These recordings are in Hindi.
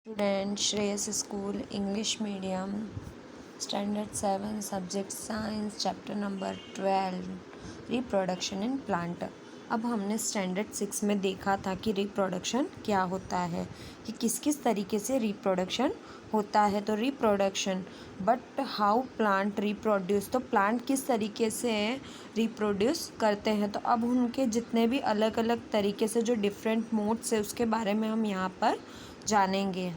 Student Shreyas School English Medium Standard 7 Subject Science Chapter Number 12 Reproduction in Plant। अब हमने स्टैंडर्ड 6 में देखा था कि रिप्रोडक्शन क्या होता है, कि किस किस तरीके से रिप्रोडक्शन होता है। तो reproduction but how plant reproduce, तो प्लांट किस तरीके से रिप्रोड्यूस करते हैं। तो अब उनके जितने भी अलग अलग तरीके से जो डिफरेंट मोड्स है उसके बारे में हम यहाँ पर जानेंगे।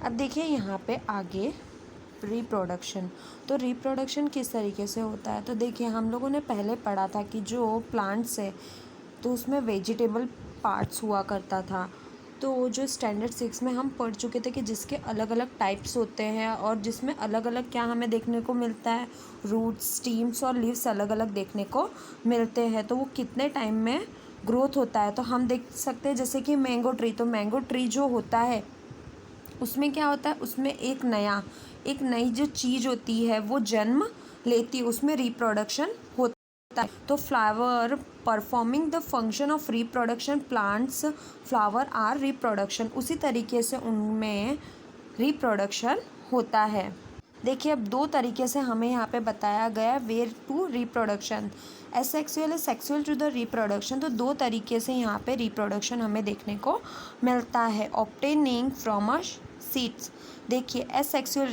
अब देखिए यहाँ पे आगे रिप्रोडक्शन, तो रिप्रोडक्शन किस तरीके से होता है। तो देखिए हम लोगों ने पहले पढ़ा था कि जो प्लांट्स है तो उसमें वेजिटेबल पार्ट्स हुआ करता था। तो जो स्टैंडर्ड 6 में हम पढ़ चुके थे कि जिसके अलग अलग टाइप्स होते हैं और जिसमें अलग अलग क्या हमें देखने को मिलता है, रूट्स, स्टीम्स और लीव्स अलग अलग देखने को मिलते हैं। तो वो कितने टाइम में ग्रोथ होता है तो हम देख सकते हैं, जैसे कि मैंगो ट्री। तो मैंगो ट्री जो होता है उसमें क्या होता है, उसमें एक नई जो चीज़ होती है वो जन्म लेती है, उसमें रिप्रोडक्शन होता है। तो flower performing the function of reproduction, plants flower are reproduction, उसी तरीके से उनमें रिप्रोडक्शन होता है। देखिए अब दो तरीके से हमें यहाँ पे बताया गया where two reproduction, asexual sexual to the reproduction. तो दो तरीके से यहाँ पे रिप्रोडक्शन हमें देखने को मिलता है। ऑब्टेनिंग फ्रॉम अ सीड्स, देखिए एसेक्सुअल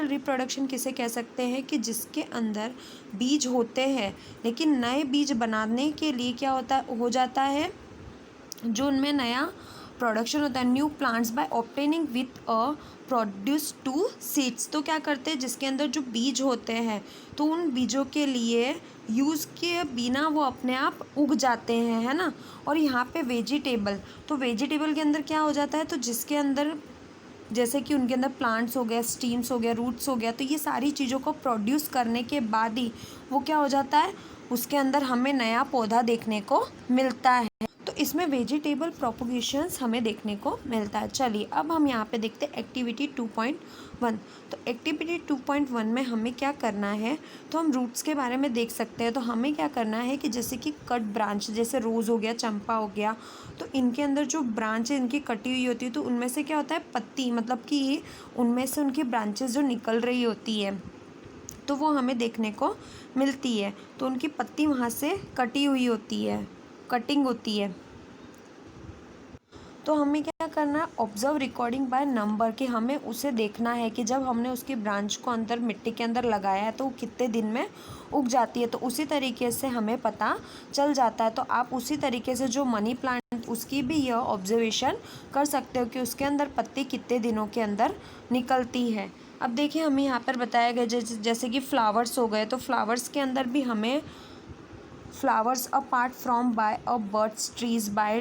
रिप्रोडक्शन किसे कह सकते हैं कि जिसके अंदर बीज होते हैं लेकिन नए बीज बनाने के लिए क्या हो जाता है, जो उनमें नया प्रोडक्शन होता है, new plants by obtaining with a produce to seeds. तो क्या करते हैं, जिसके अंदर जो बीज होते हैं तो उन बीजों के लिए यूज़ के बिना वो अपने आप उग जाते हैं, है ना। और यहाँ पे वेजिटेबल, तो वेजिटेबल के अंदर क्या हो जाता है, तो जिसके अंदर जैसे कि उनके अंदर प्लांट्स हो गया, स्टीम्स हो गया, रूट्स हो गया, तो ये सारी चीज़ों को प्रोड्यूस करने के बाद ही वो क्या हो जाता है, उसके अंदर हमें नया पौधा देखने को मिलता है। तो इसमें वेजिटेबल प्रोपोगेशंस हमें देखने को मिलता है। चलिए अब हम यहाँ पे देखते हैं एक्टिविटी 2.1। तो एक्टिविटी 2.1 में हमें क्या करना है, तो हम रूट्स के बारे में देख सकते हैं। तो हमें क्या करना है कि जैसे कि कट ब्रांच, जैसे रोज़ हो गया, चंपा हो गया, तो इनके अंदर जो ब्रांच है इनकी कटी हुई होती है, तो उनमें से क्या होता है, पत्ती, मतलब कि उनमें से उनकी ब्रांचेस जो निकल रही होती है तो वो हमें देखने को मिलती है। तो उनकी पत्ती वहाँ से कटी हुई होती है, कटिंग होती है। तो हमें क्या करना है, ऑब्जर्व रिकॉर्डिंग बाय नंबर, कि हमें उसे देखना है कि जब हमने उसकी ब्रांच को अंदर मिट्टी के अंदर लगाया है तो वो कितने दिन में उग जाती है। तो उसी तरीके से हमें पता चल जाता है। तो आप उसी तरीके से जो मनी प्लांट उसकी भी यह ऑब्जर्वेशन कर सकते हो कि उसके अंदर पत्ती कितने दिनों के अंदर निकलती है। अब देखिए हमें यहाँ पर बताया गया जैसे कि फ्लावर्स हो गए, तो फ्लावर्स के अंदर भी हमें flowers apart from by a birds trees by,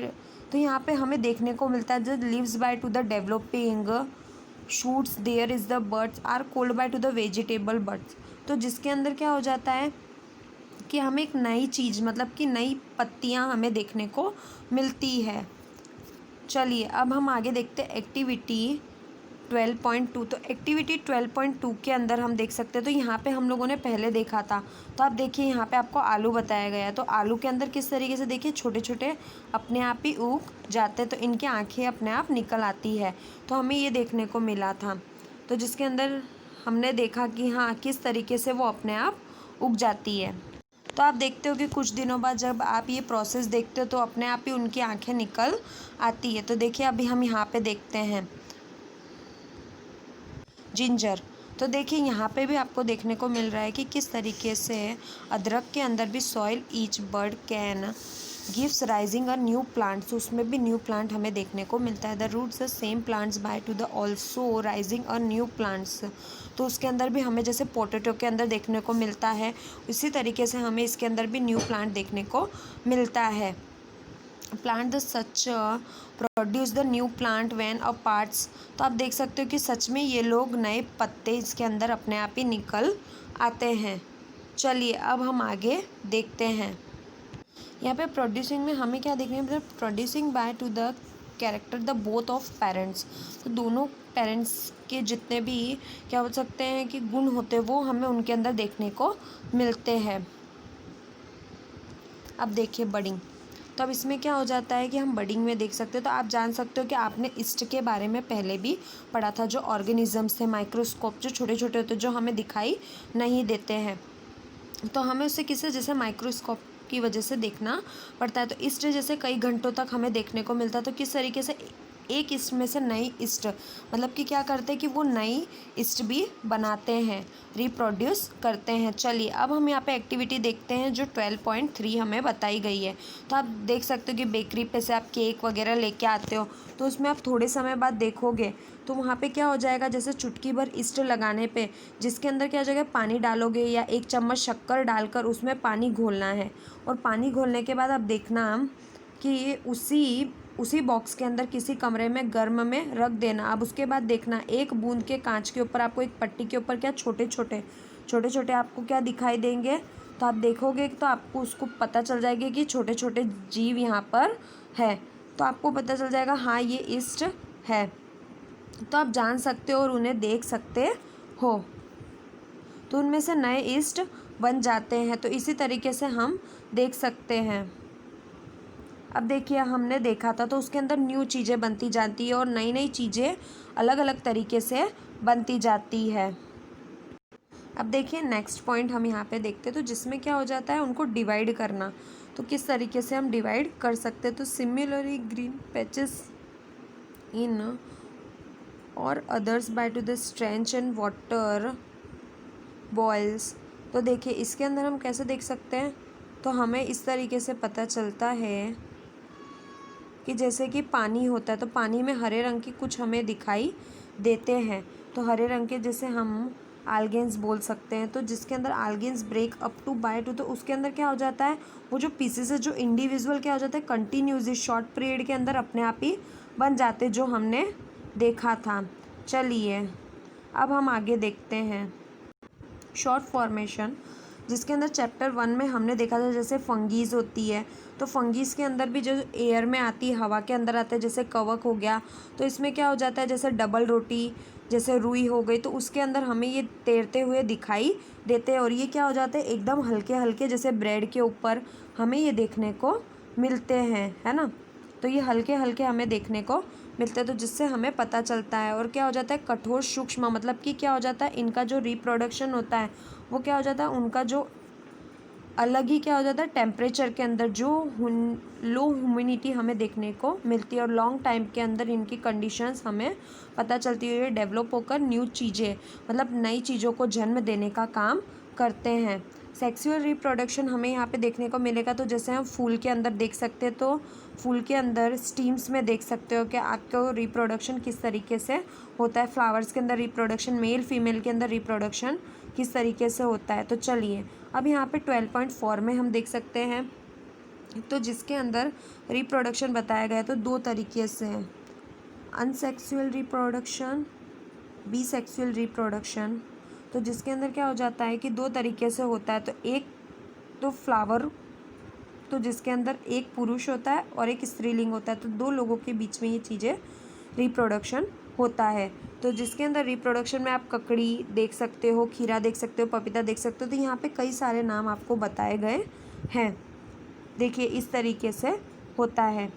तो यहाँ पे हमें देखने को मिलता है जो leaves by to the developing shoots there is the birds are called by to the vegetable birds. तो जिसके अंदर क्या हो जाता है कि हमें एक नई चीज़, मतलब कि नई पत्तियाँ हमें देखने को मिलती है। चलिए अब हम आगे देखते हैं एक्टिविटी 12.2। तो एक्टिविटी 12.2 के अंदर हम देख सकते हैं, तो यहाँ पे हम लोगों ने पहले देखा था। तो आप देखिए यहाँ पे आपको आलू बताया गया है। तो आलू के अंदर किस तरीके से, देखिए छोटे छोटे अपने आप ही उग जाते हैं, तो इनकी आँखें अपने आप निकल आती है। तो हमें ये देखने को मिला था, तो जिसके अंदर हमने देखा कि हाँ किस तरीके से वो अपने आप उग जाती है। तो आप देखते हो कि कुछ दिनों बाद जब आप ये प्रोसेस देखते हो तो अपने आप ही उनकी आँखें निकल आती है। तो देखिए अभी हम यहाँ पे देखते हैं जिंजर। तो देखिए यहाँ पे भी आपको देखने को मिल रहा है कि किस तरीके से अदरक के अंदर भी soil each bird can gives rising a new plants, उसमें भी न्यू प्लांट हमें देखने को मिलता है। The roots the same plants by to the also rising a new plants, तो उसके अंदर भी हमें जैसे पोटैटो के अंदर देखने को मिलता है उसी तरीके से हमें इसके अंदर भी न्यू प्लांट देखने को मिलता है। Plant the such produce the new plant when a parts, तो आप देख सकते हो कि सच में ये लोग नए पत्ते इसके अंदर अपने आप ही निकल आते हैं। चलिए अब हम आगे देखते हैं। यहाँ पे प्रोड्यूसिंग में हमें क्या देखने मतलब producing by two the character the both of parents, तो दोनों पेरेंट्स के जितने भी क्या हो सकते हैं कि गुण होते हैं वो हमें उनके अंदर देखने को मिलते हैं। अब देखिए बडिंग, तो अब इसमें क्या हो जाता है कि हम बडिंग में देख सकते हो। तो आप जान सकते हो कि आपने ईस्ट के बारे में पहले भी पढ़ा था, जो ऑर्गेनिजम्स थे, माइक्रोस्कोप जो छोटे छोटे होते जो हमें दिखाई नहीं देते हैं, तो हमें उसे किसी जैसे माइक्रोस्कोप की वजह से देखना पड़ता है। तो ईस्ट जैसे कई घंटों तक हमें देखने को मिलता है। तो किस तरीके से एक ईस्ट में से नई ईस्ट मतलब कि क्या करते हैं कि वो नई ईस्ट भी बनाते हैं, रिप्रोड्यूस करते हैं। चलिए अब हम यहाँ पे एक्टिविटी देखते हैं जो 12.3 हमें बताई गई है। तो आप देख सकते हो कि बेकरी पे से आप केक वगैरह लेके आते हो, तो उसमें आप थोड़े समय बाद देखोगे तो वहाँ पे क्या हो जाएगा, जैसे चुटकी भर ईस्ट लगाने पे जिसके अंदर क्या हो जाएगा, पानी डालोगे या 1 चम्मच शक्कर डालकर उसमें पानी घोलना है। और पानी घोलने के बाद आप देखना कि उसी बॉक्स के अंदर किसी कमरे में गर्म में रख देना। अब उसके बाद देखना एक बूंद के कांच के ऊपर आपको एक पट्टी के ऊपर क्या छोटे छोटे आपको क्या दिखाई देंगे। तो आप देखोगे तो आपको उसको पता चल जाएगी कि छोटे छोटे जीव यहाँ पर है। तो आपको पता चल जाएगा हाँ ये ईस्ट है। तो आप जान सकते हो और उन्हें देख सकते हो। तो उनमें से नए ईस्ट बन जाते हैं। तो इसी तरीके से हम देख सकते हैं। अब देखिए हमने देखा था तो उसके अंदर न्यू चीज़ें बनती जाती है और नई नई चीज़ें अलग अलग तरीके से बनती जाती है। अब देखिए नेक्स्ट पॉइंट हम यहाँ पे देखते हैं, तो जिसमें क्या हो जाता है उनको डिवाइड करना। तो किस तरीके से हम डिवाइड कर सकते हैं। तो सिमिलरली ग्रीन पैचेस इन और others by to the stretch and water boils. तो देखिए इसके अंदर हम कैसे देख सकते हैं। तो हमें इस तरीके से पता चलता है कि जैसे कि पानी होता है तो पानी में हरे रंग की कुछ हमें दिखाई देते हैं। तो हरे रंग के जैसे हम आल्गेन्स बोल सकते हैं। तो जिसके अंदर आल्गेन्स break up two by two, तो उसके अंदर क्या हो जाता है, वो जो पीसेस है जो इंडिविजुअल क्या हो जाता है कंटिन्यूसली शॉर्ट पीरियड के अंदर अपने आप ही बन जाते, जो हमने देखा था। चलिए अब हम आगे देखते हैं शॉर्ट फॉर्मेशन, जिसके अंदर चैप्टर 1 में हमने देखा था जैसे फंगीज होती है। तो फंगीज के अंदर भी जो एयर में आती है, हवा के अंदर आता है, जैसे कवक हो गया। तो इसमें क्या हो जाता है, जैसे डबल रोटी, जैसे रुई हो गई, तो उसके अंदर हमें ये तैरते हुए दिखाई देते हैं। और ये क्या हो जाते हैं एकदम हल्के हल्के, जैसे ब्रेड के ऊपर हमें ये देखने को मिलते हैं, है ना। तो ये हल्के हल्के हमें देखने को मिलते हैं, तो जिससे हमें पता चलता है। और क्या हो जाता है कठोर सूक्ष्म, मतलब कि क्या हो जाता है इनका जो रिप्रोडक्शन होता है वो क्या हो जाता है, उनका जो अलग ही क्या हो जाता है टेम्परेचर के अंदर जो लो ह्यूमिडिटी हमें देखने को मिलती है और लॉन्ग टाइम के अंदर इनकी कंडीशंस हमें पता चलती है। डेवलप होकर न्यू चीज़ें मतलब नई चीज़ों को जन्म देने का काम करते हैं। सेक्सुअल रिप्रोडक्शन हमें यहाँ पे देखने को मिलेगा। तो जैसे हम फूल के अंदर देख सकते हैं, तो फूल के अंदर स्टीम्स में देख सकते हो कि आपका रिप्रोडक्शन किस तरीके से होता है। फ्लावर्स के अंदर रिप्रोडक्शन, मेल फीमेल के अंदर रिप्रोडक्शन किस तरीके से होता है। तो चलिए अब यहाँ पे 12.4 में हम देख सकते हैं, तो जिसके अंदर रिप्रोडक्शन बताया गया है तो 2 तरीके से है, अनसेक्सुअल रिप्रोडक्शन, बी सेक्सुअल रिप्रोडक्शन। तो जिसके अंदर क्या हो जाता है कि 2 तरीके से होता है। तो एक तो फ्लावर, तो जिसके अंदर एक पुरुष होता है और एक स्त्रीलिंग होता है, तो 2 लोगों के बीच में ये चीज़ें रिप्रोडक्शन होता है। तो जिसके अंदर रिप्रोडक्शन में आप ककड़ी देख सकते हो, खीरा देख सकते हो, पपीता देख सकते हो। तो यहाँ पे कई सारे नाम आपको बताए गए हैं। देखिए इस तरीके से होता है,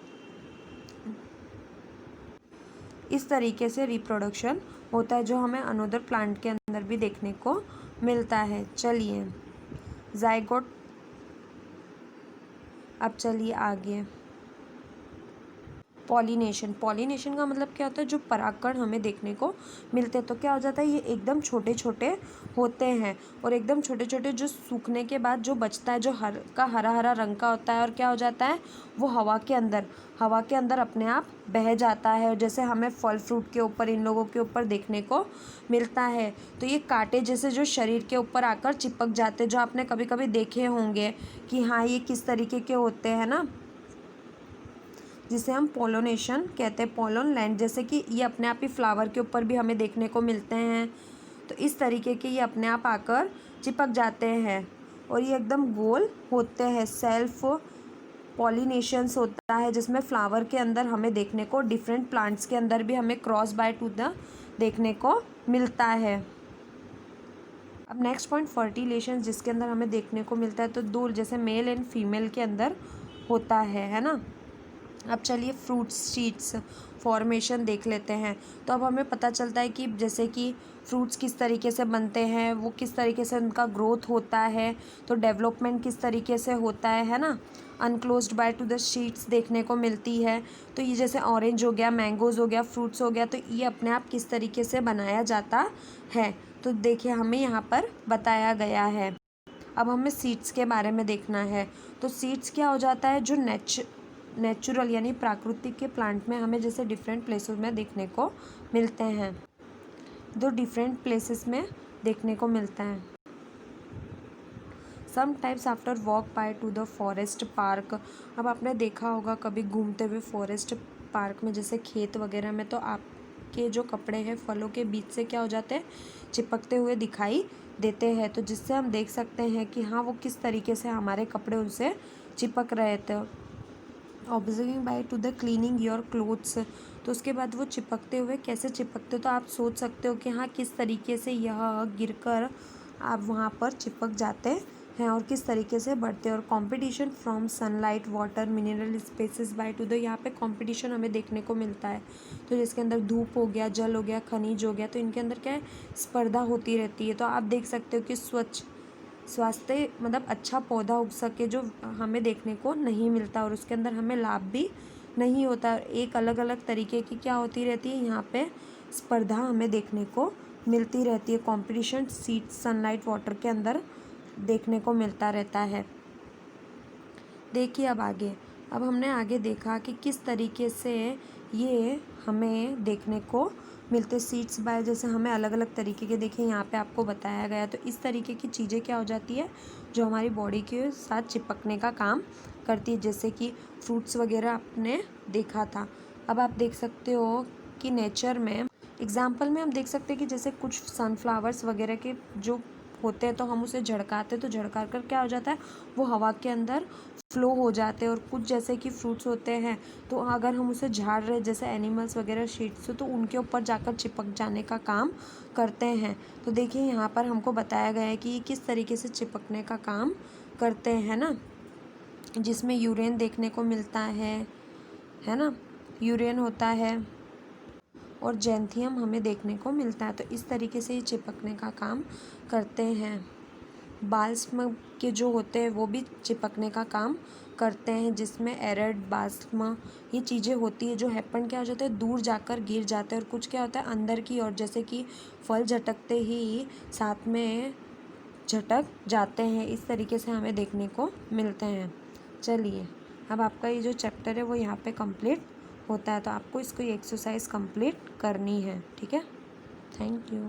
इस तरीके से रिप्रोडक्शन होता है, जो हमें अनोदर प्लांट के अंदर भी देखने को मिलता है। चलिए जाइगोट, अब चलिए आगे पॉलिनेशन। पॉलिनेशन का मतलब क्या होता है, जो परागकण हमें देखने को मिलते हैं। तो क्या हो जाता है ये एकदम छोटे छोटे होते हैं और एकदम छोटे छोटे जो सूखने के बाद जो बचता है, जो हरा हरा रंग का होता है, और क्या हो जाता है वो हवा के अंदर अपने आप बह जाता है। जैसे हमें फल फ्रूट के ऊपर, इन लोगों के ऊपर देखने को मिलता है। तो ये कांटे जैसे जो शरीर के ऊपर आकर चिपक जाते हैं, जो आपने कभी कभी देखे होंगे कि हाँ ये किस तरीके के होते हैं ना, जिसे हम पोलिनेशन कहते हैं। पोलन लैंड, जैसे कि ये अपने आप ही फ्लावर के ऊपर भी हमें देखने को मिलते हैं। तो इस तरीके के ये अपने आप आकर चिपक जाते हैं और ये एकदम गोल होते हैं। सेल्फ पॉलिनेशंस होता है जिसमें फ्लावर के अंदर हमें देखने को, डिफरेंट प्लांट्स के अंदर भी हमें क्रॉस बाय टू द देखने को मिलता है। अब नेक्स्ट पॉइंट फर्टिलेशन, जिसके अंदर हमें देखने को मिलता है तो 2 जैसे मेल एंड फीमेल के अंदर होता है ना। अब चलिए फ्रूट सीड्स फॉर्मेशन देख लेते हैं। तो अब हमें पता चलता है कि जैसे कि फ्रूट्स किस तरीके से बनते हैं, वो किस तरीके से उनका ग्रोथ होता है, तो डेवलपमेंट किस तरीके से होता है ना। अनक्लोज्ड बाय टू द शीट्स देखने को मिलती है। तो ये जैसे ऑरेंज हो गया, मैंगोज़ हो गया, फ्रूट्स हो गया, तो ये अपने आप किस तरीके से बनाया जाता है, तो देखिए हमें यहाँ पर बताया गया है। अब हमें सीड्स के बारे में देखना है। तो सीड्स क्या हो जाता है, जो नेचुरल यानी प्राकृतिक के प्लांट में हमें जैसे डिफरेंट प्लेसेस में देखने को मिलते हैं, डिफरेंट प्लेसेस में देखने को मिलता है। Some times after walk by to the forest park. अब आपने देखा होगा कभी घूमते हुए फॉरेस्ट पार्क में, जैसे खेत वगैरह में, तो आपके जो कपड़े हैं फलों के बीच से क्या हो जाते हैं, चिपकते हुए दिखाई देते हैं। तो जिससे हम देख सकते हैं कि हाँ वो किस तरीके से हमारे कपड़े उनसे चिपक रहे थे। Observing by two the cleaning your clothes. तो उसके बाद वो चिपकते हुए कैसे चिपकते, तो आप सोच सकते हो कि हाँ किस तरीके से यह गिरकर आप वहाँ पर चिपक जाते हैं और किस तरीके से बढ़ते हैं। और competition from sunlight, water, mineral spaces by two the, यहाँ पे कंपटीशन हमें देखने को मिलता है। तो जिसके अंदर धूप हो गया, जल हो गया, खनिज हो गया, तो इनके अंदर क्या है, स्पर्धा होती रहती है। तो आप देख सकते हो कि स्वास्थ्य मतलब अच्छा पौधा उग सके जो हमें देखने को नहीं मिलता, और उसके अंदर हमें लाभ भी नहीं होता। एक अलग अलग तरीके की क्या होती रहती है, यहाँ पे स्पर्धा हमें देखने को मिलती रहती है। कंपटीशन सीड, सनलाइट, वाटर के अंदर देखने को मिलता रहता है। देखिए अब हमने आगे देखा कि किस तरीके से ये हमें देखने को मिलते सीड्स बाय, जैसे हमें अलग अलग तरीके के देखिए यहाँ पे आपको बताया गया। तो इस तरीके की चीज़ें क्या हो जाती है, जो हमारी बॉडी के साथ चिपकने का काम करती है, जैसे कि फ्रूट्स वगैरह आपने देखा था। अब आप देख सकते हो कि नेचर में एग्जाम्पल में हम देख सकते हैं कि जैसे कुछ सनफ्लावर्स वगैरह के जो होते हैं, तो हम उसे झड़काते हैं, तो झड़का कर क्या हो जाता है, वो हवा के अंदर फ्लो हो जाते हैं। और कुछ जैसे कि फ्रूट्स होते हैं, तो अगर हम उसे झाड़ रहे जैसे एनिमल्स वगैरह शीट्स, तो उनके ऊपर जाकर चिपक जाने का काम करते हैं। तो देखिए यहाँ पर हमको बताया गया है कि ये किस तरीके से चिपकने का काम करते हैं ना, जिसमें यूरेन देखने को मिलता है ना, यूरेन होता है और जेंथियम हमें देखने को मिलता है। तो इस तरीके से ये चिपकने का काम करते हैं। बाल्सम के जो होते हैं वो भी चिपकने का काम करते हैं, जिसमें एरड, बाल्सम, ये चीज़ें होती है जो हैपन क्या हो जाता है, दूर जाकर गिर जाते हैं। और कुछ क्या होता है अंदर की ओर, जैसे कि फल झटकते ही साथ में झटक जाते हैं। इस तरीके से हमें देखने को मिलते हैं। चलिए अब आपका ये जो चैप्टर है वो यहाँ पे कंप्लीट होता है। तो आपको इसको एक्सरसाइज कंप्लीट करनी है, ठीक है। Thank you.